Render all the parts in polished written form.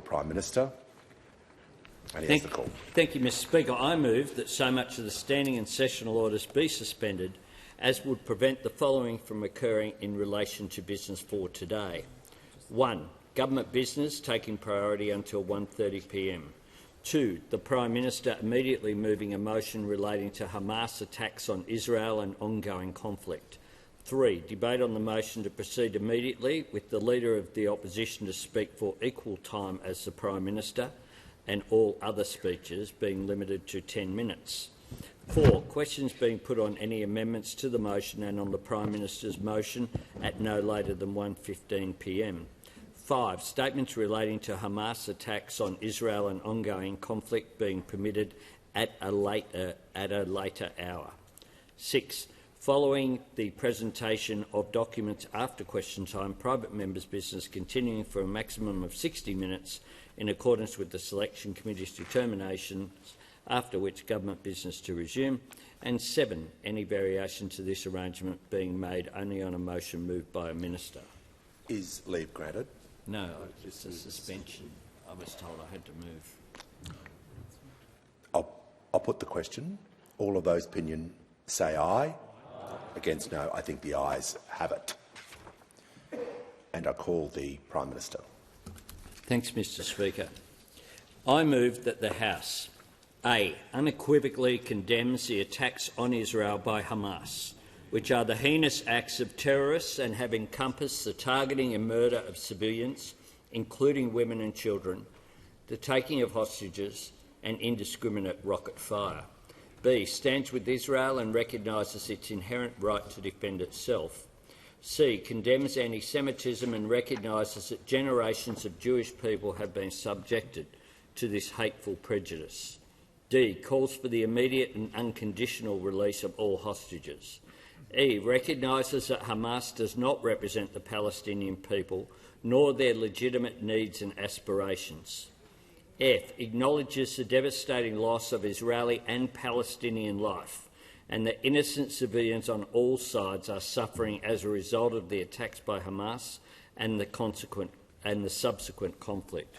Prime Minister. And he has the call. Thank you, Mr Speaker. I move that so much of the standing and sessional orders be suspended as would prevent the following from occurring in relation to business for today. 1. Government business taking priority until 1:30 p.m. 2. The Prime Minister immediately moving a motion relating to Hamas attacks on Israel and ongoing conflict. 3. Debate on the motion to proceed immediately with the Leader of the Opposition to speak for equal time as the Prime Minister and all other speeches being limited to 10 minutes. 4. Questions being put on any amendments to the motion and on the Prime Minister's motion at no later than 1:15 p.m. 5. Statements relating to Hamas attacks on Israel and ongoing conflict being permitted at a later hour. 6. Following the presentation of documents after question time, private members' business continuing for a maximum of 60 minutes in accordance with the Selection Committee's determinations, after which government business to resume. And 7. Any variation to this arrangement being made only on a motion moved by a minister. Is leave granted? No, it's a suspension. I was told I had to move. I'll put the question. All of those opinion say aye. Against no. I think the ayes have it. And I call the Prime Minister. Thanks, Mr Speaker. I move that the House A. unequivocally condemns the attacks on Israel by Hamas, which are the heinous acts of terrorists and have encompassed the targeting and murder of civilians, including women and children, the taking of hostages and indiscriminate rocket fire. B. Stands with Israel and recognises its inherent right to defend itself. C. Condemns anti-Semitism and recognises that generations of Jewish people have been subjected to this hateful prejudice. D. Calls for the immediate and unconditional release of all hostages. E. Recognises that Hamas does not represent the Palestinian people nor their legitimate needs and aspirations. F. Acknowledges the devastating loss of Israeli and Palestinian life and that innocent civilians on all sides are suffering as a result of the attacks by Hamas and the subsequent conflict.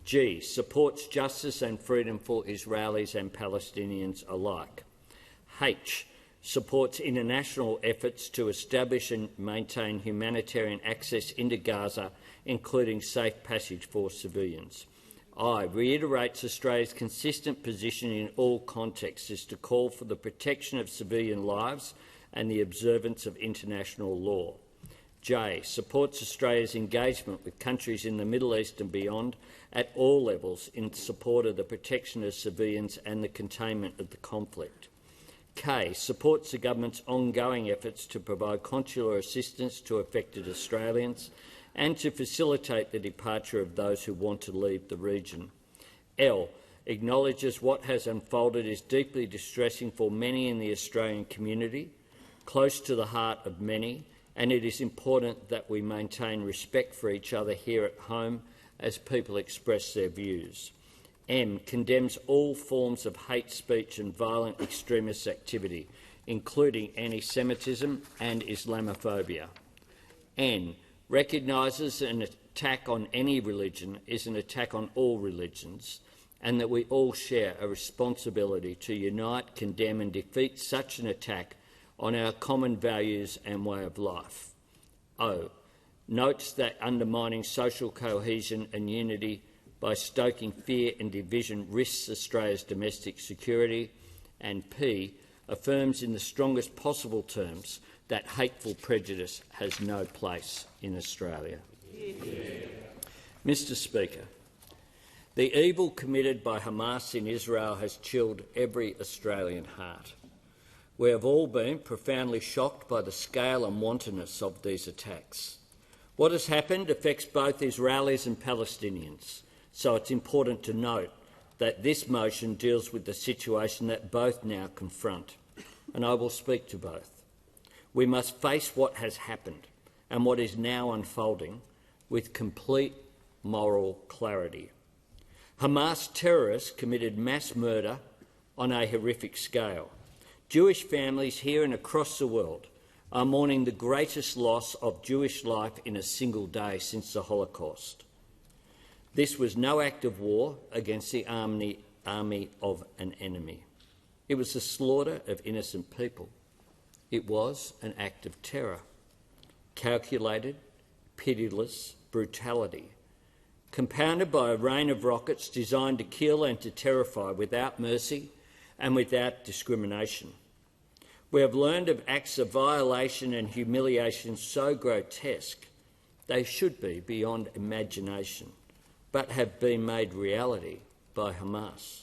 G. Supports justice and freedom for Israelis and Palestinians alike. H. Supports international efforts to establish and maintain humanitarian access into Gaza, including safe passage for civilians. I. Reiterates Australia's consistent position in all contexts is to call for the protection of civilian lives and the observance of international law. J. Supports Australia's engagement with countries in the Middle East and beyond at all levels in support of the protection of civilians and the containment of the conflict. K. Supports the government's ongoing efforts to provide consular assistance to affected Australians and to facilitate the departure of those who want to leave the region. L. Acknowledges what has unfolded is deeply distressing for many in the Australian community, close to the heart of many, and it is important that we maintain respect for each other here at home as people express their views. M. Condemns all forms of hate speech and violent extremist activity, including anti-Semitism and Islamophobia. N. Recognises an attack on any religion is an attack on all religions and that we all share a responsibility to unite, condemn and defeat such an attack on our common values and way of life. O. Notes that undermining social cohesion and unity by stoking fear and division risks Australia's domestic security. And P. Affirms in the strongest possible terms that hateful prejudice has no place in Australia. Yeah. Mr Speaker, the evil committed by Hamas in Israel has chilled every Australian heart. We have all been profoundly shocked by the scale and wantonness of these attacks. What has happened affects both Israelis and Palestinians, so it's important to note that this motion deals with the situation that both now confront, and I will speak to both. We must face what has happened and what is now unfolding with complete moral clarity. Hamas terrorists committed mass murder on a horrific scale. Jewish families here and across the world are mourning the greatest loss of Jewish life in a single day since the Holocaust. This was no act of war against the army of an enemy. It was the slaughter of innocent people. It was an act of terror, calculated, pitiless brutality, compounded by a rain of rockets designed to kill and to terrify without mercy and without discrimination. We have learned of acts of violation and humiliation so grotesque they should be beyond imagination, but have been made reality by Hamas.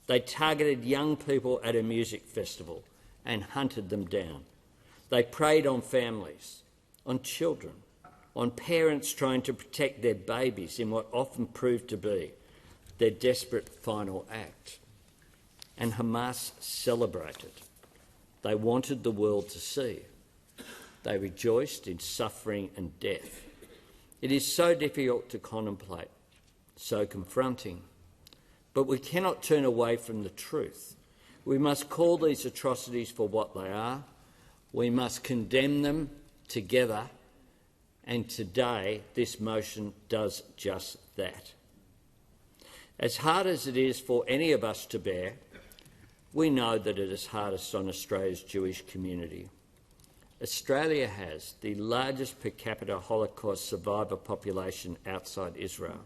They targeted young people at a music festival and hunted them down. They preyed on families, on children, on parents trying to protect their babies in what often proved to be their desperate final act. And Hamas celebrated. They wanted the world to see. They rejoiced in suffering and death. It is so difficult to contemplate, so confronting. But we cannot turn away from the truth. We must call these atrocities for what they are. We must condemn them together. And today, this motion does just that. As hard as it is for any of us to bear, we know that it is hardest on Australia's Jewish community. Australia has the largest per capita Holocaust survivor population outside Israel.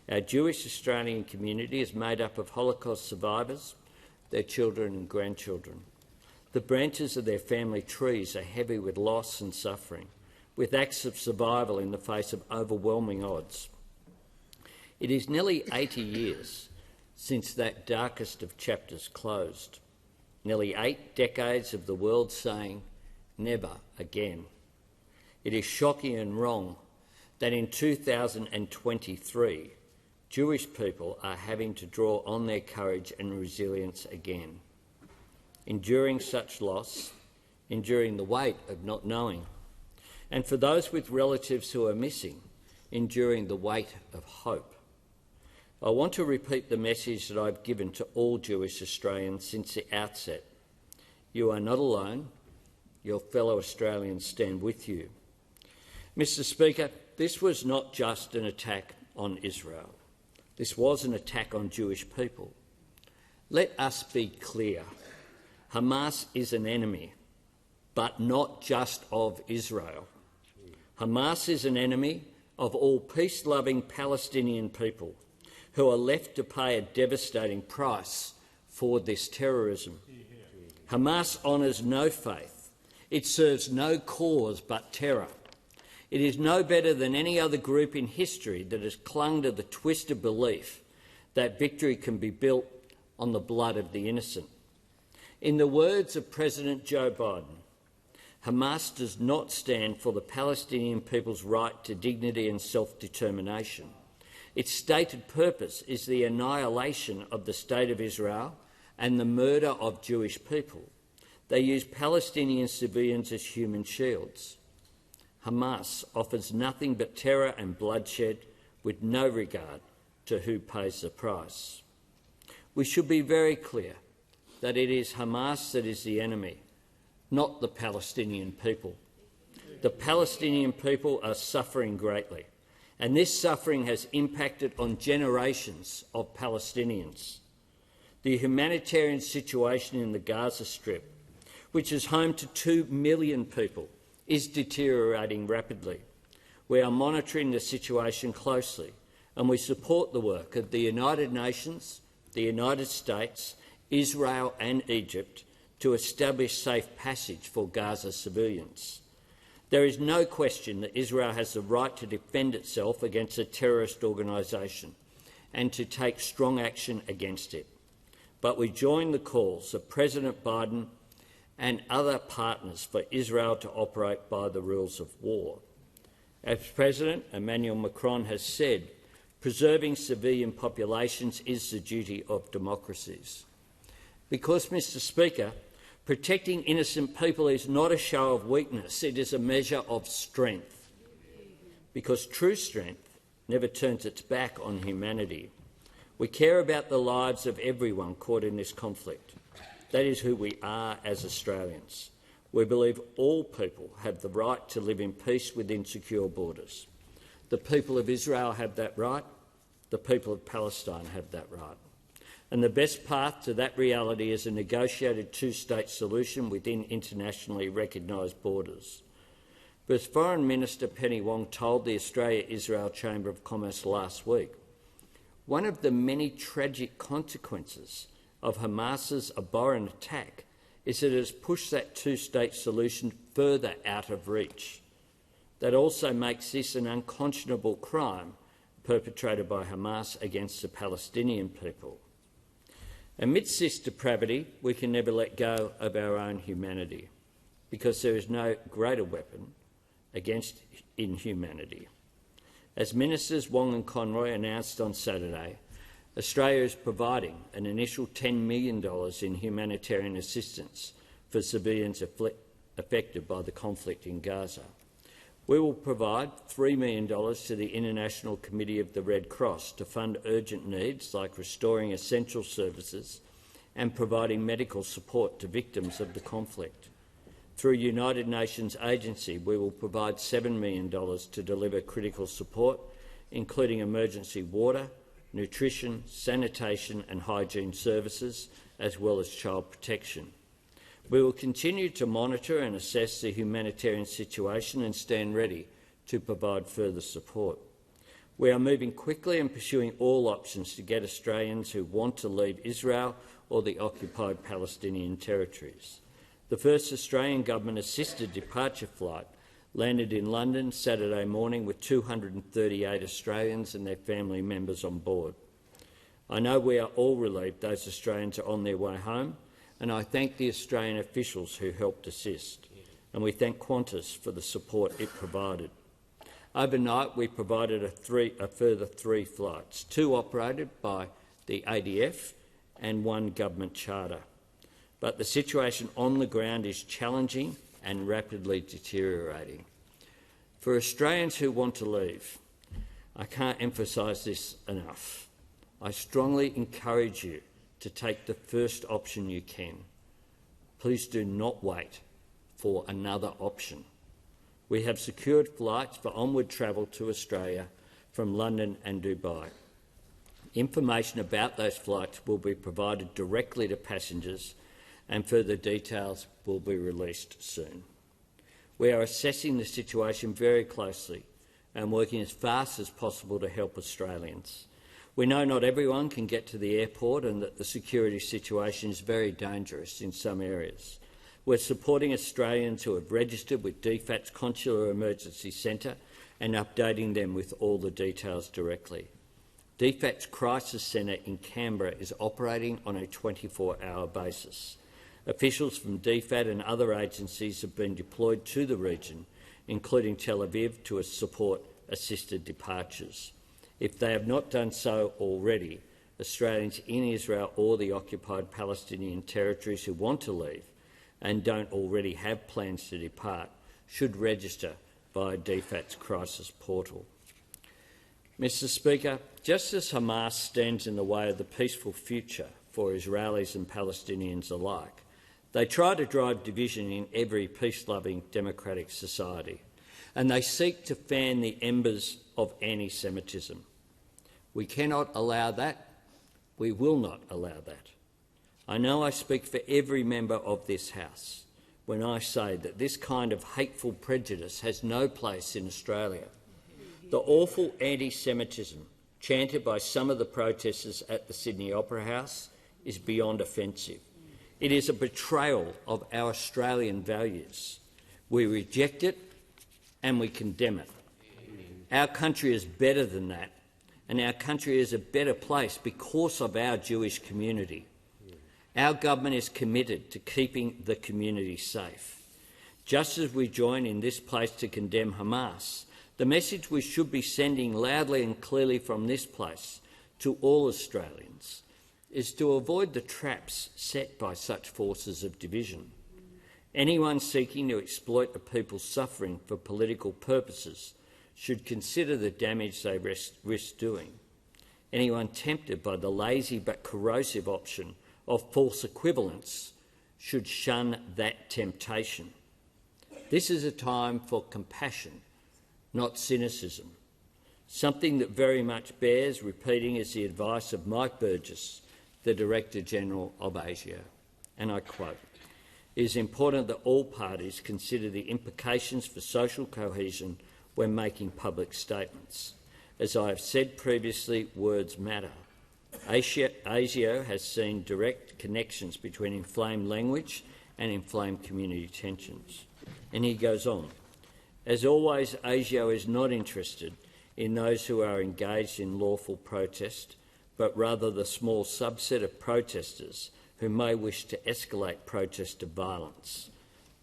Our Jewish Australian community is made up of Holocaust survivors, their children and grandchildren. The branches of their family trees are heavy with loss and suffering, with acts of survival in the face of overwhelming odds. It is nearly 80 years since that darkest of chapters closed. Nearly 8 decades of the world saying, never again. It is shocking and wrong that in 2023, Jewish people are having to draw on their courage and resilience again, enduring such loss, enduring the weight of not knowing, and for those with relatives who are missing, enduring the weight of hope. I want to repeat the message that I've given to all Jewish Australians since the outset. You are not alone. Your fellow Australians stand with you. Mr. Speaker, this was not just an attack on Israel. This was an attack on Jewish people. Let us be clear. Hamas is an enemy, but not just of Israel. Hamas is an enemy of all peace-loving Palestinian people who are left to pay a devastating price for this terrorism. Hamas honours no faith. It serves no cause but terror. It is no better than any other group in history that has clung to the twisted belief that victory can be built on the blood of the innocent. In the words of President Joe Biden, Hamas does not stand for the Palestinian people's right to dignity and self-determination. Its stated purpose is the annihilation of the State of Israel and the murder of Jewish people. They use Palestinian civilians as human shields. Hamas offers nothing but terror and bloodshed with no regard to who pays the price. We should be very clear that it is Hamas that is the enemy, not the Palestinian people. The Palestinian people are suffering greatly, and this suffering has impacted on generations of Palestinians. The humanitarian situation in the Gaza Strip, which is home to 2 million people, is deteriorating rapidly. We are monitoring the situation closely, and we support the work of the United Nations, the United States, Israel and Egypt to establish safe passage for Gaza civilians. There is no question that Israel has the right to defend itself against a terrorist organisation and to take strong action against it. But we join the calls of President Biden and other partners for Israel to operate by the rules of war. As President Emmanuel Macron has said, preserving civilian populations is the duty of democracies. Because, Mr. Speaker, protecting innocent people is not a show of weakness, it is a measure of strength. Because true strength never turns its back on humanity. We care about the lives of everyone caught in this conflict. That is who we are as Australians. We believe all people have the right to live in peace within secure borders. The people of Israel have that right, The people of Palestine have that right. And the best path to that reality is a negotiated two-state solution within internationally recognised borders. But as Foreign Minister Penny Wong told the Australia-Israel Chamber of Commerce last week, one of the many tragic consequences of Hamas's abhorrent attack is that it has pushed that two-state solution further out of reach. That also makes this an unconscionable crime perpetrated by Hamas against the Palestinian people. Amidst this depravity, we can never let go of our own humanity, because there is no greater weapon against inhumanity. As Ministers Wong and Conroy announced on Saturday, Australia is providing an initial $10 million in humanitarian assistance for civilians affected by the conflict in Gaza. We will provide $3 million to the International Committee of the Red Cross to fund urgent needs like restoring essential services and providing medical support to victims of the conflict. Through United Nations Agency, we will provide $7 million to deliver critical support, including emergency water, nutrition, sanitation and hygiene services, as well as child protection. We will continue to monitor and assess the humanitarian situation and stand ready to provide further support. We are moving quickly and pursuing all options to get Australians who want to leave Israel or the occupied Palestinian territories. The first Australian government-assisted departure flight landed in London Saturday morning with 238 Australians and their family members on board. I know we are all relieved those Australians are on their way home, and I thank the Australian officials who helped assist, and we thank Qantas for the support it provided. Overnight, we provided a further 3 flights, 2 operated by the ADF and 1 government charter. But the situation on the ground is challenging and rapidly deteriorating. For Australians who want to leave, I can't emphasise this enough. I strongly encourage you to take the first option you can. Please do not wait for another option. We have secured flights for onward travel to Australia from London and Dubai. Information about those flights will be provided directly to passengers, and further details will be released soon. We are assessing the situation very closely and working as fast as possible to help Australians. We know not everyone can get to the airport and that the security situation is very dangerous in some areas. We're supporting Australians who have registered with DFAT's Consular Emergency Centre and updating them with all the details directly. DFAT's Crisis Centre in Canberra is operating on a 24-hour basis. Officials from DFAT and other agencies have been deployed to the region, including Tel Aviv, to support assisted departures. If they have not done so already, Australians in Israel or the occupied Palestinian territories who want to leave and don't already have plans to depart should register via DFAT's crisis portal. Mr Speaker, just as Hamas stands in the way of the peaceful future for Israelis and Palestinians alike, they try to drive division in every peace-loving democratic society, and they seek to fan the embers of anti-Semitism. We cannot allow that. We will not allow that. I know I speak for every member of this House when I say that this kind of hateful prejudice has no place in Australia. The awful anti-Semitism chanted by some of the protesters at the Sydney Opera House is beyond offensive. It is a betrayal of our Australian values. We reject it and we condemn it. Our country is better than that, and our country is a better place because of our Jewish community. Our government is committed to keeping the community safe. Just as we join in this place to condemn Hamas, the message we should be sending loudly and clearly from this place to all Australians is to avoid the traps set by such forces of division. Anyone seeking to exploit the people's suffering for political purposes should consider the damage they risk doing. Anyone tempted by the lazy but corrosive option of false equivalence should shun that temptation. This is a time for compassion, not cynicism. Something that very much bears repeating is the advice of Mike Burgess, the Director-General of ASIO, and I quote, "It is important that all parties consider the implications for social cohesion when making public statements. As I have said previously, words matter. ASIO has seen direct connections between inflamed language and inflamed community tensions." And he goes on, "As always, ASIO is not interested in those who are engaged in lawful protest, but rather the small subset of protesters who may wish to escalate protest to violence.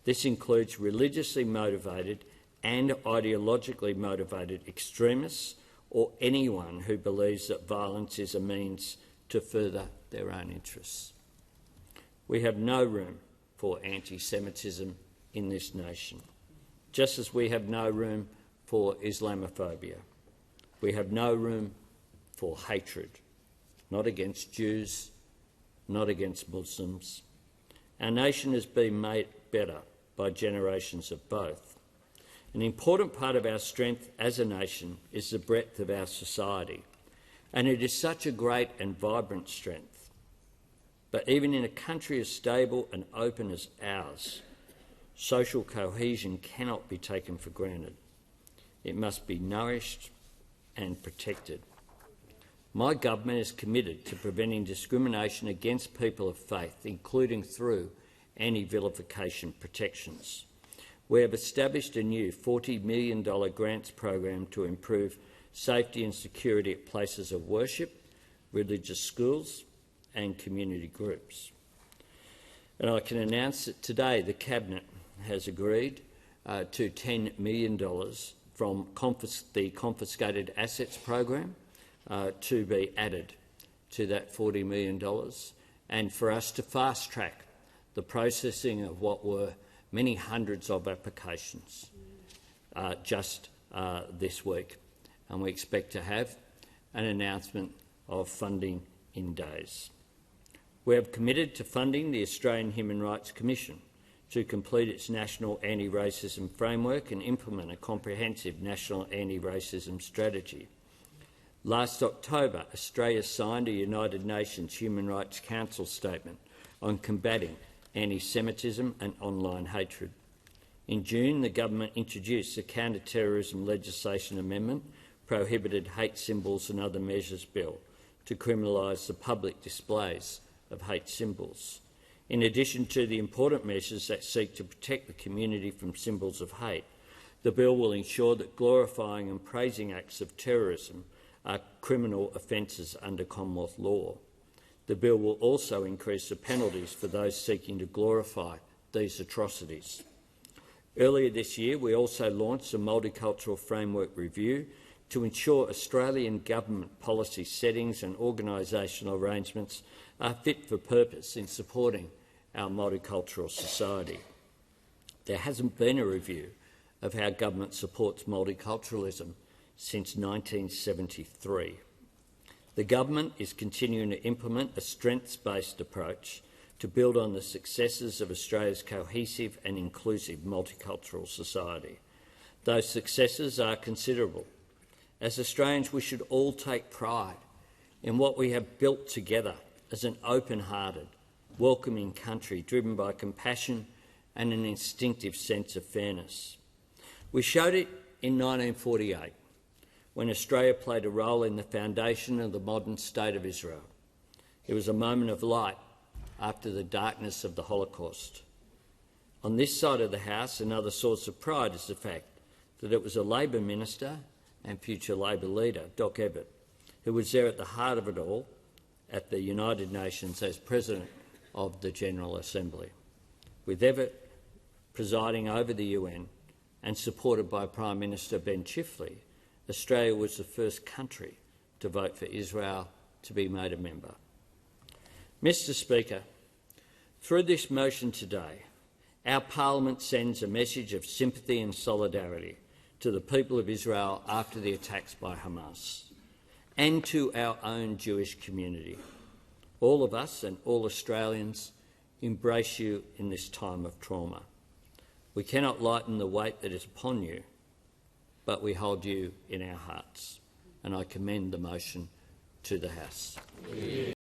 This includes religiously motivated and ideologically motivated extremists or anyone who believes that violence is a means to further their own interests." We have no room for anti-Semitism in this nation, just as we have no room for Islamophobia. We have no room for hatred, not against Jews, not against Muslims. Our nation has been made better by generations of both. An important part of our strength as a nation is the breadth of our society, and it is such a great and vibrant strength. But even in a country as stable and open as ours, social cohesion cannot be taken for granted. It must be nourished and protected. My government is committed to preventing discrimination against people of faith, including through anti-vilification protections. We have established a new $40 million grants program to improve safety and security at places of worship, religious schools and community groups. And I can announce that today the Cabinet has agreed to $10 million from the Confiscated Assets program to be added to that $40 million, and for us to fast-track the processing of what were many hundreds of applications just this week. And we expect to have an announcement of funding in days. We have committed to funding the Australian Human Rights Commission to complete its national anti-racism framework and implement a comprehensive national anti-racism strategy. Last October, Australia signed a United Nations Human Rights Council statement on combating anti-Semitism and online hatred. In June, the government introduced the Counter-Terrorism Legislation Amendment, Prohibited Hate Symbols and Other Measures Bill, to criminalise the public displays of hate symbols. In addition to the important measures that seek to protect the community from symbols of hate, the bill will ensure that glorifying and praising acts of terrorism are criminal offences under Commonwealth law. The bill will also increase the penalties for those seeking to glorify these atrocities. Earlier this year, we also launched a Multicultural Framework Review to ensure Australian government policy settings and organisational arrangements are fit for purpose in supporting our multicultural society. There hasn't been a review of how government supports multiculturalism since 1973. The government is continuing to implement a strengths-based approach to build on the successes of Australia's cohesive and inclusive multicultural society. Those successes are considerable. As Australians, we should all take pride in what we have built together as an open-hearted, welcoming country driven by compassion and an instinctive sense of fairness. We showed it in 1948, when Australia played a role in the foundation of the modern State of Israel. It was a moment of light after the darkness of the Holocaust. On this side of the House, another source of pride is the fact that it was a Labor minister and future Labor leader, Doc Evatt, who was there at the heart of it all at the United Nations as President of the General Assembly. With Evatt presiding over the UN and supported by Prime Minister Ben Chifley, Australia was the first country to vote for Israel to be made a member. Mr Speaker, through this motion today, our Parliament sends a message of sympathy and solidarity to the people of Israel after the attacks by Hamas, and to our own Jewish community. All of us and all Australians embrace you in this time of trauma. We cannot lighten the weight that is upon you, but we hold you in our hearts. and I commend the motion to the House.